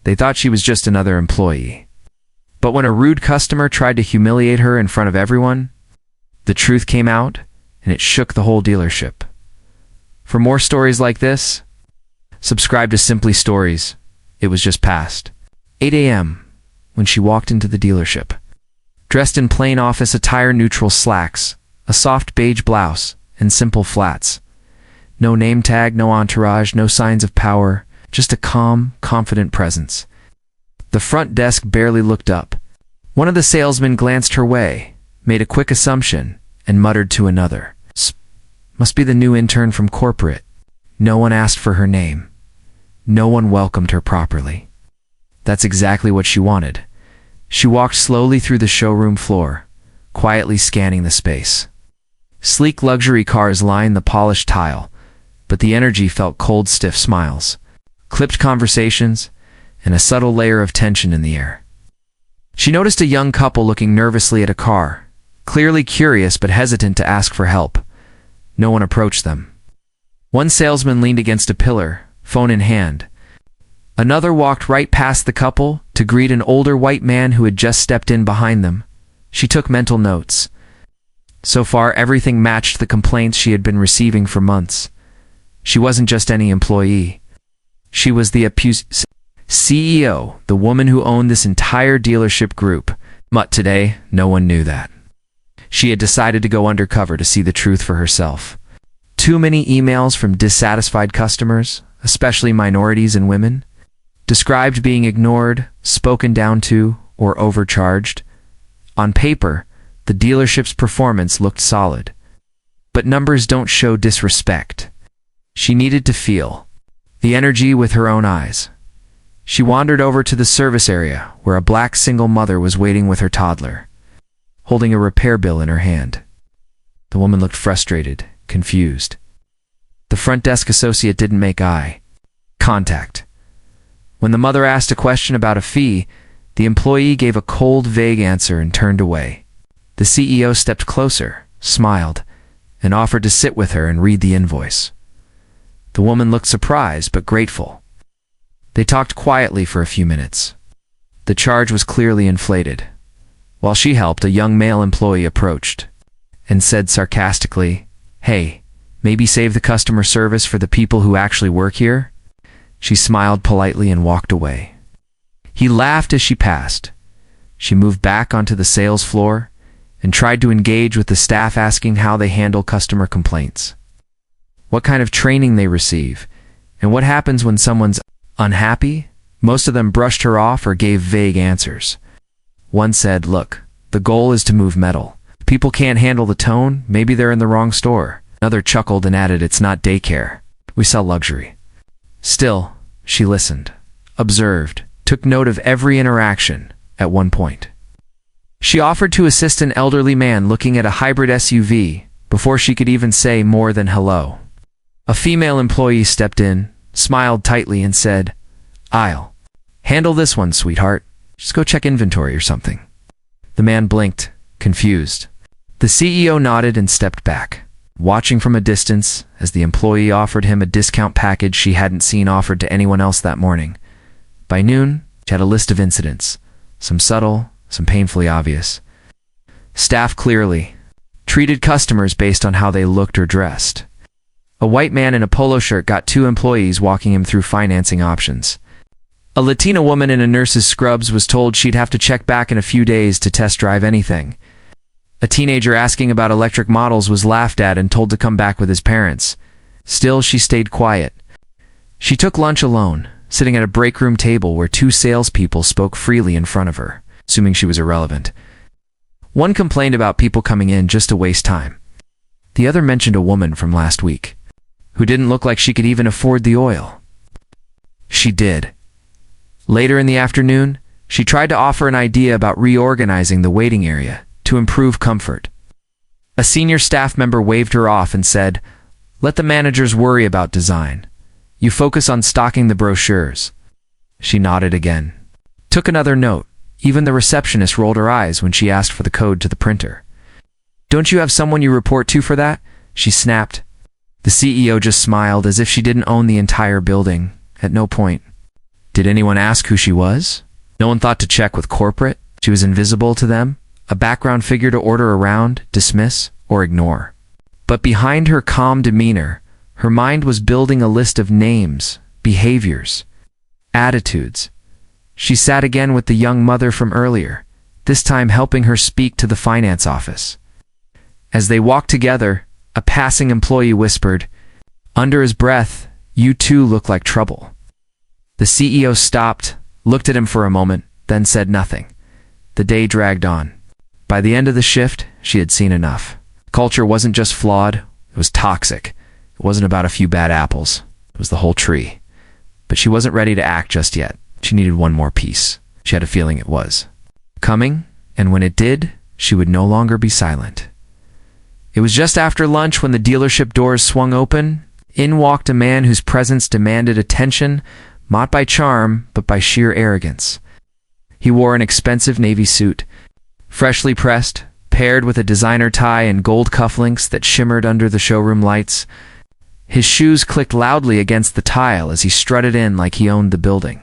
They thought she was just another employee. But when a rude customer tried to humiliate her in front of everyone, the truth came out, and it shook the whole dealership. For more stories like this, subscribe to Simply Stories. It was just past 8 a.m. when she walked into the dealership. Dressed in plain office attire, neutral slacks, a soft beige blouse, and simple flats. No name tag, no entourage, no signs of power, just a calm, confident presence. The front desk barely looked up. One of the salesmen glanced her way, made a quick assumption, and muttered to another, "Must be the new intern from corporate." No one asked for her name. No one welcomed her properly. That's exactly what she wanted. She walked slowly through the showroom floor, quietly scanning the space. Sleek luxury cars lined the polished tile, but the energy felt cold, stiff smiles, clipped conversations, and a subtle layer of tension in the air. She noticed a young couple looking nervously at a car, clearly curious but hesitant to ask for help. No one approached them. One salesman leaned against a pillar, phone in hand. Another walked right past the couple to greet an older white man who had just stepped in behind them. She took mental notes. So far, everything matched the complaints she had been receiving for months. She wasn't just any employee. She was the CEO, the woman who owned this entire dealership group. But today, no one knew that. She had decided to go undercover to see the truth for herself. Too many emails from dissatisfied customers, especially minorities and women, described being ignored, spoken down to, or overcharged. On paper, the dealership's performance looked solid. But numbers don't show disrespect. She needed to feel the energy with her own eyes. She wandered over to the service area where a black single mother was waiting with her toddler, holding a repair bill in her hand. The woman looked frustrated, confused. The front desk associate didn't make eye contact. When the mother asked a question about a fee, the employee gave a cold, vague answer and turned away. The CEO stepped closer, smiled, and offered to sit with her and read the invoice. The woman looked surprised but grateful. They talked quietly for a few minutes. The charge was clearly inflated. While she helped, a young male employee approached and said sarcastically, "Hey, maybe save the customer service for the people who actually work here?" She smiled politely and walked away. He laughed as she passed. She moved back onto the sales floor and tried to engage with the staff, asking how they handle customer complaints, what kind of training they receive, and what happens when someone's unhappy. Most of them brushed her off or gave vague answers. One said, "Look, the goal is to move metal. If people can't handle the tone, maybe they're in the wrong store." Another chuckled and added, "It's not daycare. We sell luxury." Still, she listened, observed, took note of every interaction. At one point, she offered to assist an elderly man looking at a hybrid SUV before she could even say more than hello. A female employee stepped in, smiled tightly, and said, "I'll handle this one, sweetheart. Just go check inventory or something." The man blinked, confused. The CEO nodded and stepped back, watching from a distance as the employee offered him a discount package she hadn't seen offered to anyone else that morning. By noon, she had a list of incidents, some subtle, some painfully obvious. Staff clearly treated customers based on how they looked or dressed. A white man in a polo shirt got two employees walking him through financing options. A Latina woman in a nurse's scrubs was told she'd have to check back in a few days to test drive anything. A teenager asking about electric models was laughed at and told to come back with his parents. Still, she stayed quiet. She took lunch alone, sitting at a break room table where two salespeople spoke freely in front of her, assuming she was irrelevant. One complained about people coming in just to waste time. The other mentioned a woman from last week, who didn't look like she could even afford the oil. She did. Later in the afternoon, she tried to offer an idea about reorganizing the waiting area to improve comfort. A senior staff member waved her off and said, "Let the managers worry about design. You focus on stocking the brochures." She nodded again. Took another note. Even the receptionist rolled her eyes when she asked for the code to the printer. "Don't you have someone you report to for that?" she snapped. The CEO just smiled as if she didn't own the entire building. At no point Did anyone ask who she was? No one thought to check with corporate. She was invisible to them, a background figure to order around, dismiss, or ignore. But behind her calm demeanor, her mind was building a list of names, behaviors, attitudes. She sat again with the young mother from earlier, this time helping her speak to the finance office. As they walked together, a passing employee whispered, under his breath, "You two look like trouble." The CEO stopped, looked at him for a moment, then said nothing. The day dragged on. By the end of the shift, she had seen enough. Culture wasn't just flawed, it was toxic. It wasn't about a few bad apples. It was the whole tree. But she wasn't ready to act just yet. She needed one more piece. She had a feeling it was coming, and when it did, she would no longer be silent. It was just after lunch when the dealership doors swung open. In walked a man whose presence demanded attention, not by charm, but by sheer arrogance. He wore an expensive navy suit, freshly pressed, paired with a designer tie and gold cufflinks that shimmered under the showroom lights. His shoes clicked loudly against the tile as he strutted in like he owned the building.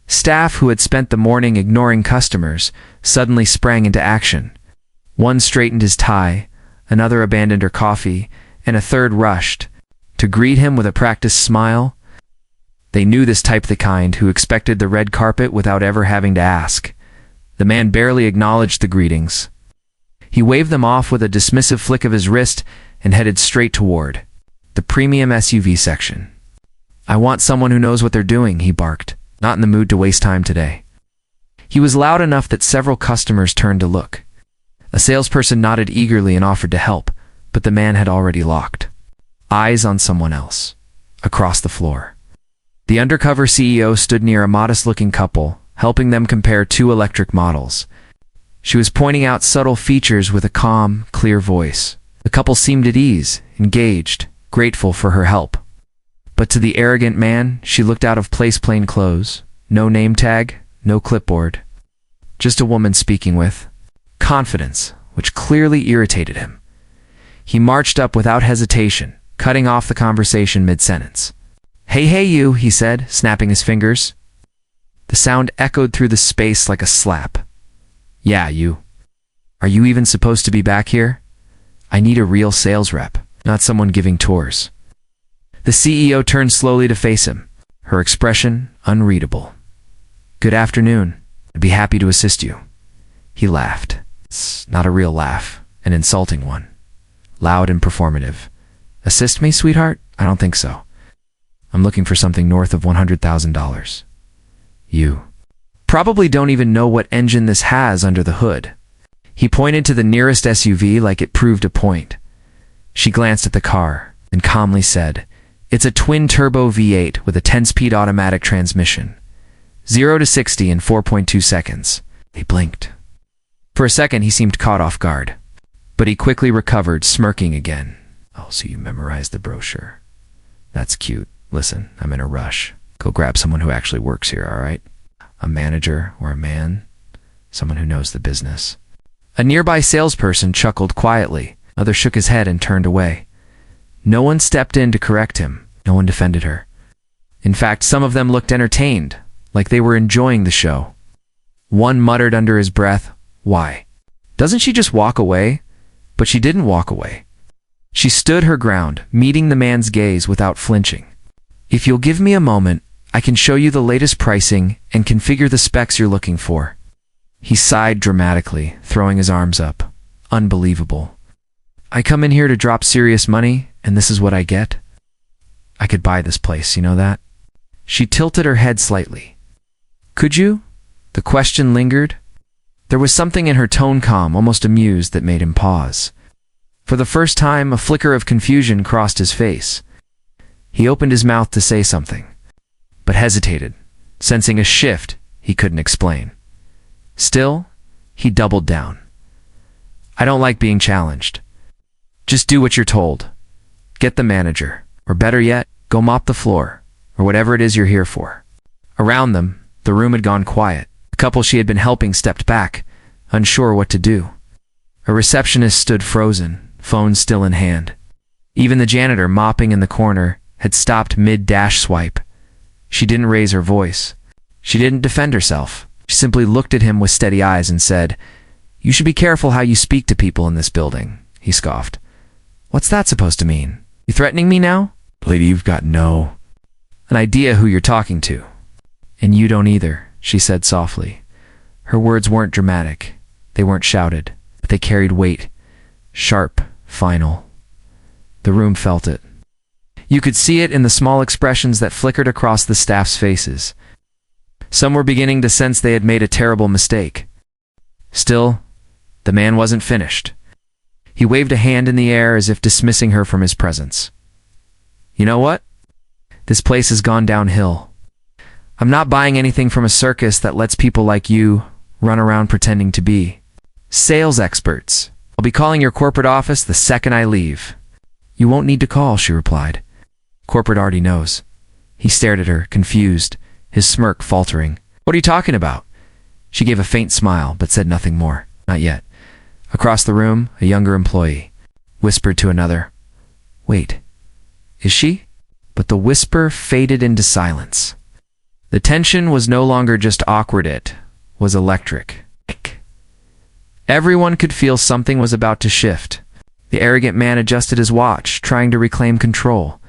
Staff who had spent the morning ignoring customers suddenly sprang into action. One straightened his tie, another abandoned her coffee, and a third rushed to greet him with a practiced smile. They knew this type, the kind who expected the red carpet without ever having to ask. The man barely acknowledged the greetings. He waved them off with a dismissive flick of his wrist and headed straight toward the premium SUV section. "I want someone who knows what they're doing," he barked, not in the mood to waste time today. He was loud enough that several customers turned to look. A salesperson nodded eagerly and offered to help, but the man had already locked eyes on someone else, across the floor. The Undercover CEO stood near a modest-looking couple, helping them compare two electric models. She was pointing out subtle features with a calm, clear voice. The couple seemed at ease, engaged, grateful for her help. But to the arrogant man, she looked out of place, plain clothes, no name tag, no clipboard. Just a woman speaking with confidence, which clearly irritated him. He marched up without hesitation, cutting off the conversation mid-sentence. Hey you," he said, snapping his fingers. The sound echoed through the space like a slap. "Yeah, you. Are you even supposed to be back here? I need a real sales rep, not someone giving tours." The CEO turned slowly to face him, her expression unreadable. "Good afternoon. I'd be happy to assist you." He laughed. It's not a real laugh, an insulting one. Loud and performative. "Assist me, sweetheart? I don't think so. I'm looking for something north of $100,000. You probably don't even know what engine this has under the hood." He pointed to the nearest SUV like it proved a point. She glanced at the car and calmly said, "It's a twin-turbo V8 with a 10-speed automatic transmission. 0 to 60 in 4.2 seconds. He blinked. For a second, he seemed caught off guard. But he quickly recovered, smirking again. "Oh, so you memorized the brochure. That's cute. Listen, I'm in a rush. Go grab someone who actually works here, all right? A manager or a man. Someone who knows the business." A nearby salesperson chuckled quietly. Another shook his head and turned away. No one stepped in to correct him. No one defended her. In fact, some of them looked entertained, like they were enjoying the show. One muttered under his breath, "Why? Doesn't she just walk away?" But she didn't walk away. She stood her ground, meeting the man's gaze without flinching. "If you'll give me a moment, I can show you the latest pricing and configure the specs you're looking for." He sighed dramatically, throwing his arms up. Unbelievable. "I come in here to drop serious money, and this is what I get? I could buy this place, you know that?" She tilted her head slightly. "Could you?" The question lingered. There was something in her tone, calm, almost amused, that made him pause. For the first time, a flicker of confusion crossed his face. He opened his mouth to say something, but hesitated, sensing a shift he couldn't explain. Still, he doubled down. "I don't like being challenged. Just do what you're told. Get the manager, or better yet, go mop the floor, or whatever it is you're here for." Around them, the room had gone quiet. The couple she had been helping stepped back, unsure what to do. A receptionist stood frozen, phone still in hand. Even the janitor, mopping in the corner, had stopped mid-dash swipe. She didn't raise her voice. She didn't defend herself. She simply looked at him with steady eyes and said, "You should be careful how you speak to people in this building," he scoffed. "What's that supposed to mean? You threatening me now? Lady, you've got no an idea who you're talking to." "And you don't either," she said softly. Her words weren't dramatic. They weren't shouted, but they carried weight. Sharp, final. The room felt it. You could see it in the small expressions that flickered across the staff's faces. Some were beginning to sense they had made a terrible mistake. Still, the man wasn't finished. He waved a hand in the air as if dismissing her from his presence. "You know what? This place has gone downhill. I'm not buying anything from a circus that lets people like you run around pretending to be sales experts. I'll be calling your corporate office the second I leave." "You won't need to call," she replied. "Corporate already knows." He stared at her, confused, his smirk faltering. "What are you talking about?" She gave a faint smile, but said nothing more. Not yet. Across the room, a younger employee whispered to another, "Wait, is she?" But the whisper faded into silence. The tension was no longer just awkward, it was electric. Everyone could feel something was about to shift. The arrogant man adjusted his watch, trying to reclaim control.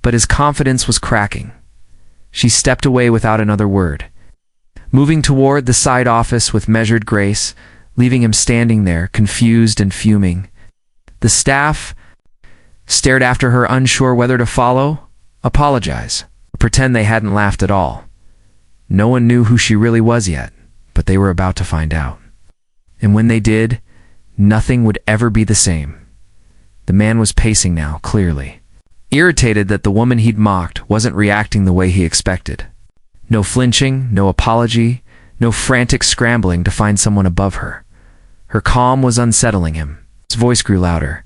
But his confidence was cracking. She stepped away without another word, moving toward the side office with measured grace, leaving him standing there, confused and fuming. The staff stared after her, unsure whether to follow, apologize, or pretend they hadn't laughed at all. No one knew who she really was yet, but they were about to find out. And when they did, nothing would ever be the same. The man was pacing now, clearly, irritated that the woman he'd mocked wasn't reacting the way he expected. No flinching, no apology, no frantic scrambling to find someone above her. Her calm was unsettling him. His voice grew louder.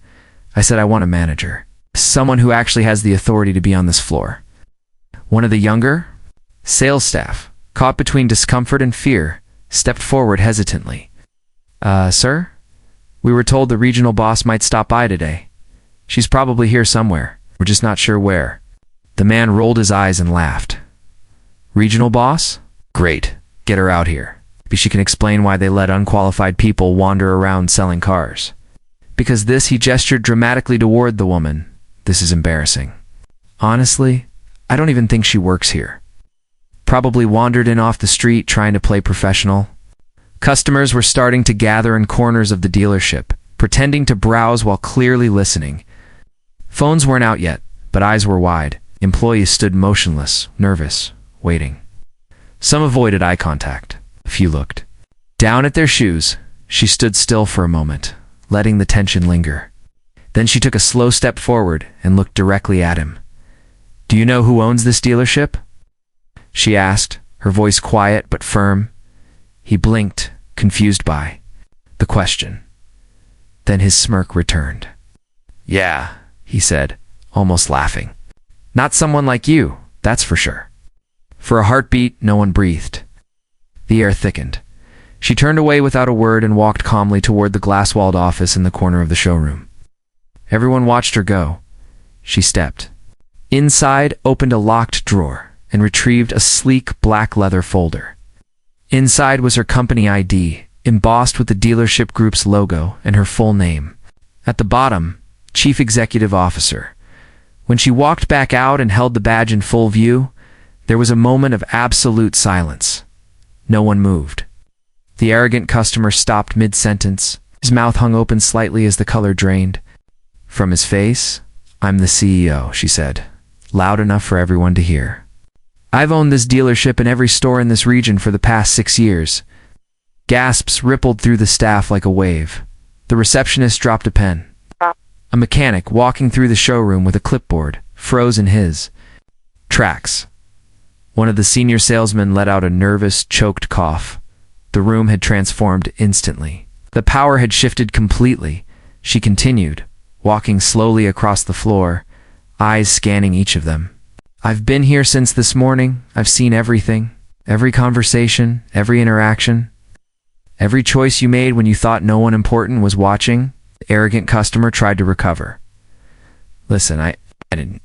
"I said I want a manager. Someone who actually has the authority to be on this floor." One of the younger sales staff, caught between discomfort and fear, stepped forward hesitantly. Sir? We were told the regional boss might stop by today. She's probably here somewhere. We're just not sure where." The man rolled his eyes and laughed. "Regional boss? Great. Get her out here. Maybe she can explain why they let unqualified people wander around selling cars. Because this," he gestured dramatically toward the woman, "this is embarrassing. Honestly, I don't even think she works here. Probably wandered in off the street trying to play professional." Customers were starting to gather in corners of the dealership, pretending to browse while clearly listening. Phones weren't out yet, but eyes were wide. Employees stood motionless, nervous, waiting. Some avoided eye contact. A few looked down at their shoes. She stood still for a moment, letting the tension linger. Then she took a slow step forward and looked directly at him. "Do you know who owns this dealership?" she asked, her voice quiet but firm. He blinked, confused by the question. Then his smirk returned. "Yeah," he said, almost laughing. "Not someone like you, that's for sure." For a heartbeat, no one breathed. The air thickened. She turned away without a word and walked calmly toward the glass-walled office in the corner of the showroom. Everyone watched her go. She stepped inside, opened a locked drawer, and retrieved a sleek black leather folder. Inside was her company ID, embossed with the dealership group's logo and her full name. At the bottom, Chief Executive Officer. When she walked back out and held the badge in full view, there was a moment of absolute silence. No one moved. The arrogant customer stopped mid-sentence. His mouth hung open slightly as the color drained. From his face, "I'm the CEO," she said, loud enough for everyone to hear. "I've owned this dealership and every store in this region for the past 6 years." Gasps rippled through the staff like a wave. The receptionist dropped a pen. A mechanic walking through the showroom with a clipboard froze in his tracks. One of the senior salesmen let out a nervous, choked cough. The room had transformed instantly. The power had shifted completely. She continued, walking slowly across the floor, eyes scanning each of them. "I've been here since this morning. I've seen everything. Every conversation, every interaction. Every choice you made when you thought no one important was watching." The arrogant customer tried to recover. "Listen, I didn't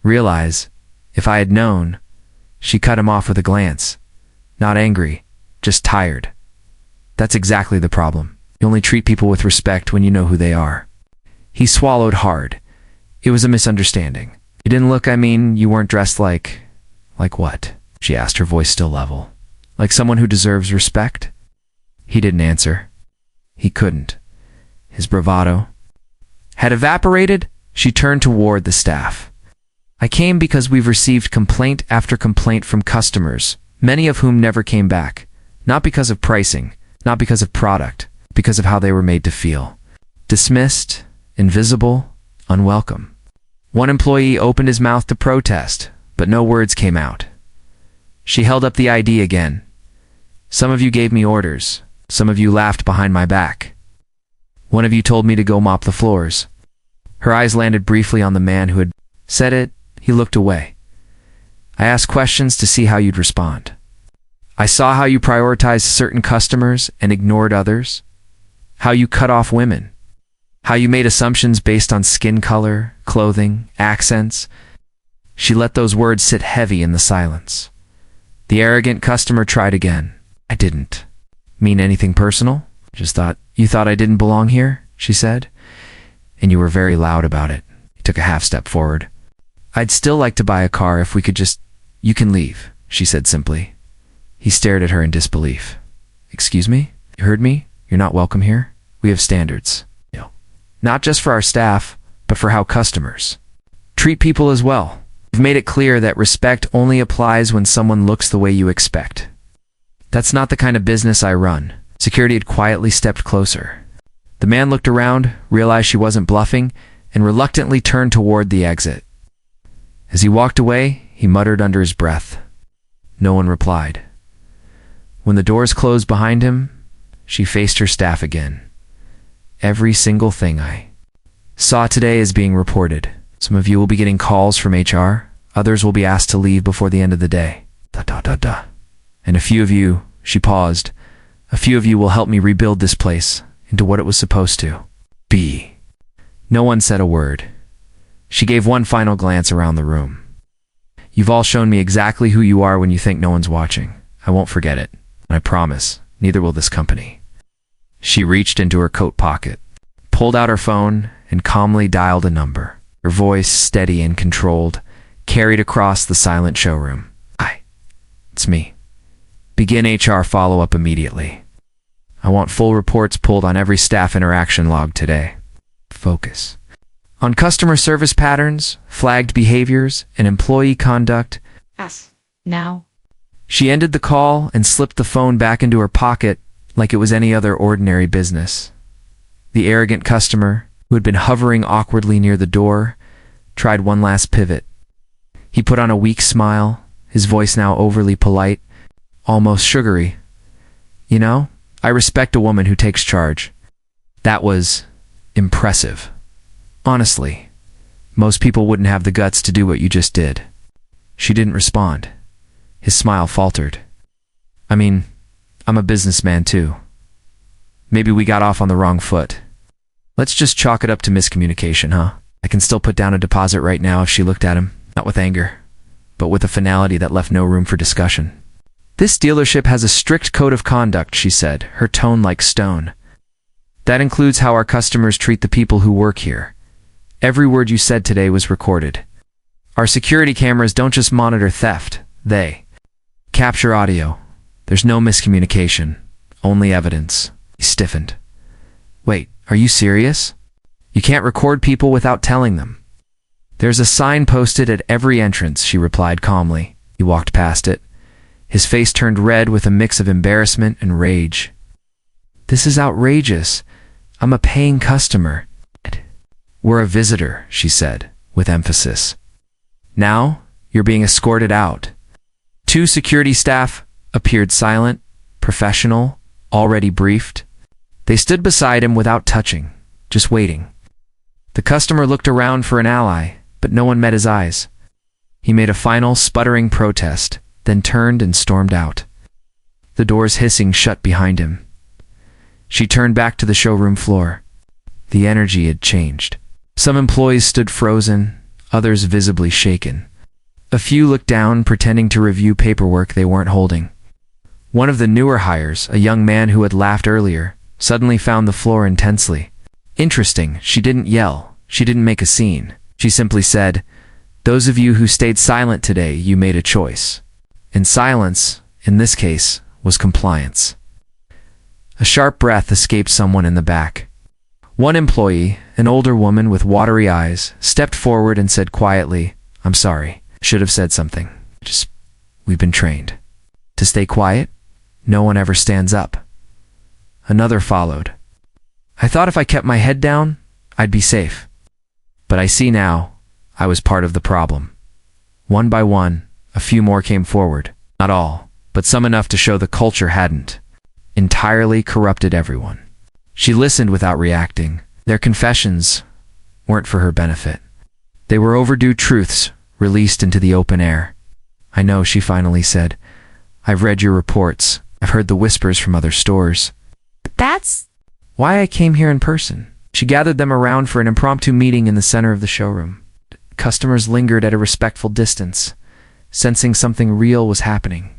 realize. If I had known." She cut him off with a glance. Not angry, just tired. That's exactly the problem. You only treat people with respect when you know who they are. He swallowed hard. It was a misunderstanding. You didn't look, you weren't dressed like... Like what? She asked, her voice still level. Like someone who deserves respect? He didn't answer. He couldn't. His bravado had evaporated. She turned toward the staff. I came because we've received complaint after complaint from customers, many of whom never came back. Not because of pricing, not because of product, because of how they were made to feel. Dismissed, invisible, unwelcome. One employee opened his mouth to protest, but no words came out. She held up the ID again. Some of you gave me orders. Some of you laughed behind my back. One of you told me to go mop the floors. Her eyes landed briefly on the man who had said it. He looked away. I asked questions to see how you'd respond. I saw how you prioritized certain customers and ignored others. How you cut off women. How you made assumptions based on skin color, clothing, accents. She let those words sit heavy in the silence. The arrogant customer tried again. I didn't mean anything personal. Just you thought I didn't belong here, she said. And you were very loud about it. He took a half step forward. I'd still like to buy a car if we could just... You can leave, she said simply. He stared at her in disbelief. Excuse me? You heard me? You're not welcome here? We have standards. Not just for our staff, but for how customers treat people as well. We've made it clear that respect only applies when someone looks the way you expect. That's not the kind of business I run. Security had quietly stepped closer. The man looked around, realized she wasn't bluffing, and reluctantly turned toward the exit. As he walked away, he muttered under his breath. No one replied. When the doors closed behind him, she faced her staff again. Every single thing I saw today is being reported. Some of you will be getting calls from HR. Others will be asked to leave before the end of the day. And a few of you, she paused, a few of you will help me rebuild this place into what it was supposed to be. No one said a word. She gave one final glance around the room. You've all shown me exactly who you are when you think no one's watching. I won't forget it. And I promise, neither will this company. She reached into her coat pocket, pulled out her phone, and calmly dialed a number. Her voice, steady and controlled, carried across the silent showroom. Hi, it's me. Begin HR follow-up immediately. I want full reports pulled on every staff interaction log today. Focus on customer service patterns, flagged behaviors, and employee conduct. Yes, now. She ended the call and slipped the phone back into her pocket like it was any other ordinary business. The arrogant customer, who had been hovering awkwardly near the door, tried one last pivot. He put on a weak smile, his voice now overly polite, almost sugary. You know, I respect a woman who takes charge. That was impressive. Honestly, most people wouldn't have the guts to do what you just did. She didn't respond. His smile faltered. I'm a businessman too. Maybe we got off on the wrong foot. Let's just chalk it up to miscommunication, huh? I can still put down a deposit right now if she looked at him, not with anger, but with a finality that left no room for discussion. This dealership has a strict code of conduct, she said, her tone like stone. That includes how our customers treat the people who work here. Every word you said today was recorded. Our security cameras don't just monitor theft, they capture audio. There's no miscommunication, only evidence. He stiffened. Wait, are you serious? You can't record people without telling them. There's a sign posted at every entrance, she replied calmly. He walked past it. His face turned red with a mix of embarrassment and rage. This is outrageous. I'm a paying customer. We're a visitor, she said, with emphasis. Now, you're being escorted out. Two security staff appeared silent, professional, already briefed. They stood beside him without touching, just waiting. The customer looked around for an ally, but no one met his eyes. He made a final, sputtering protest, then turned and stormed out. The doors hissing shut behind him. She turned back to the showroom floor. The energy had changed. Some employees stood frozen, others visibly shaken. A few looked down, pretending to review paperwork they weren't holding. One of the newer hires, a young man who had laughed earlier, suddenly found the floor intensely. Interesting, she didn't yell. She didn't make a scene. She simply said, "Those of you who stayed silent today, you made a choice." And silence, in this case, was compliance. A sharp breath escaped someone in the back. One employee, an older woman with watery eyes, stepped forward and said quietly, "I'm sorry. Should have said something. We've been trained to stay quiet. No one ever stands up." Another followed. "I thought if I kept my head down, I'd be safe. But I see now, I was part of the problem." One by one, a few more came forward. Not all, but some enough to show the culture hadn't entirely corrupted everyone. She listened without reacting. Their confessions weren't for her benefit. They were overdue truths released into the open air. "I know," she finally said. "I've read your reports. I've heard the whispers from other stores. That's Why I came here in person." She gathered them around for an impromptu meeting in the center of the showroom. Customers lingered at a respectful distance, sensing something real was happening.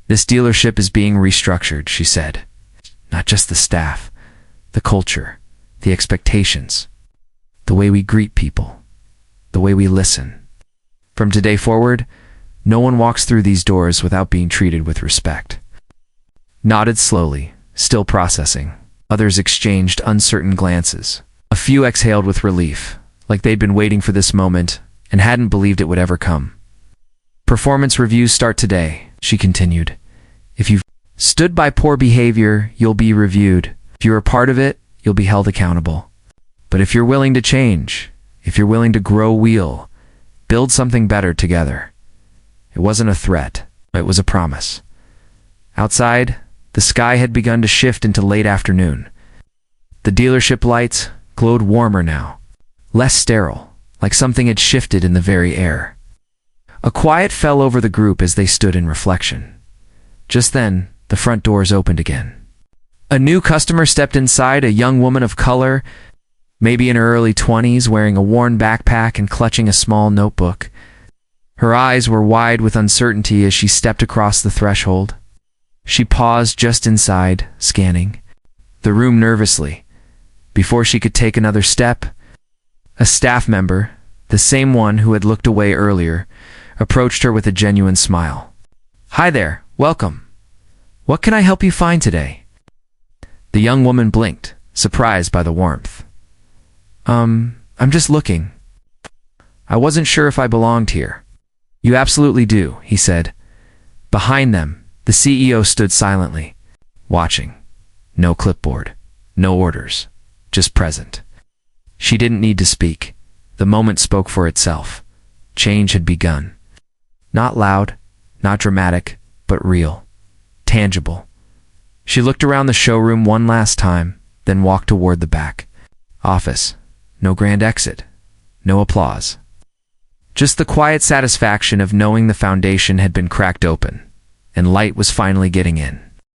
"This dealership is being restructured," she said. "Not just the staff, the culture, the expectations, the way we greet people, the way we listen. From today forward, no one walks through these doors without being treated with respect." Nodded slowly, still processing. Others exchanged uncertain glances. A few exhaled with relief, like they'd been waiting for this moment and hadn't believed it would ever come. "Performance reviews start today," she continued. "If you've stood by poor behavior, you'll be reviewed. If you're a part of it, you'll be held accountable. But if you're willing to change, if you're willing to grow, we'll build something better together." It wasn't a threat. It was a promise. Outside, the sky had begun to shift into late afternoon. The dealership lights glowed warmer now, less sterile, like something had shifted in the very air. A quiet fell over the group as they stood in reflection. Just then, the front doors opened again. A new customer stepped inside, a young woman of color, maybe in her early 20s, wearing a worn backpack and clutching a small notebook. Her eyes were wide with uncertainty as she stepped across the threshold. She paused just inside, scanning the room nervously. Before she could take another step, a staff member, the same one who had looked away earlier, approached her with a genuine smile. "Hi there, welcome. What can I help you find today?" The young woman blinked, surprised by the warmth. I'm just looking. I wasn't sure if I belonged here." "You absolutely do," he said. Behind them, the CEO stood silently, watching. No clipboard, no orders, just present. She didn't need to speak. The moment spoke for itself. Change had begun. Not loud, not dramatic, but real, tangible. She looked around the showroom one last time, then walked toward the back office. No grand exit, no applause. Just the quiet satisfaction of knowing the foundation had been cracked open, and light was finally getting in.